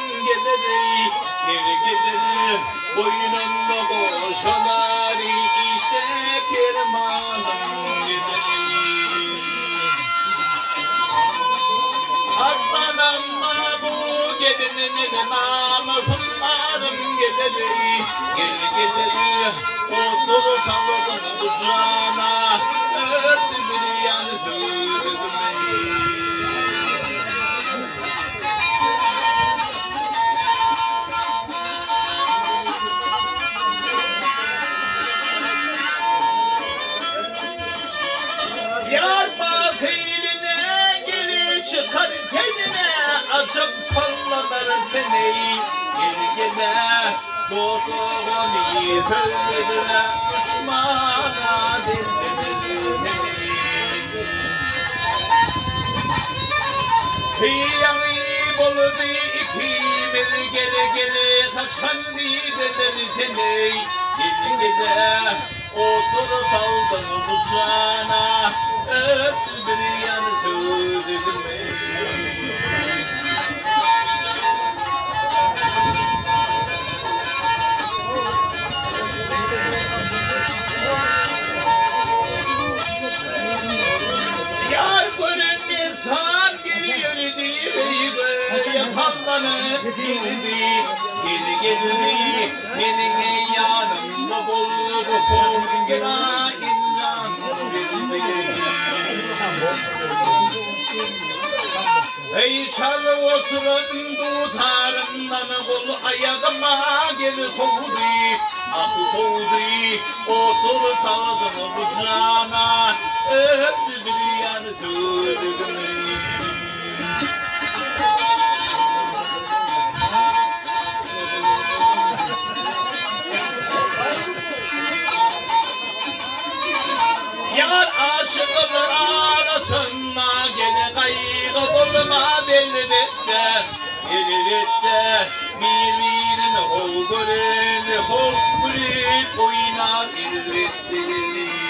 gelir, gelir, boynunda koşanlar işte pirmanım gelir. Aklananma bu gelinin namusunlarım gelir, gelir, otur salladın bıçağına, örtü bir yanı söyledim. Yar bazeline gelir çıkar kendine, açıp sallanır seni, gele doğduğunu söylediler düşmana dinlenir beni. Yanı buldu ikimiz gele kaçan liderler seni, gele otur saldın bıçağına, öptü bir yanı söyledim. Yar görünmez han geliyor diye yatanlanıp geldi, geldi, benim yanımda buldu kongera insan geldi. Ey çal oturun tutarından kol ayağıma gel soğudu, ah soğudu, otur saldım bıçağına, öptü bir yanı söyledim. Yar aşıklar arasında gene kaygı bulma belirtte, belirtte, birbirine hol görün, hol görün, oynar elbette.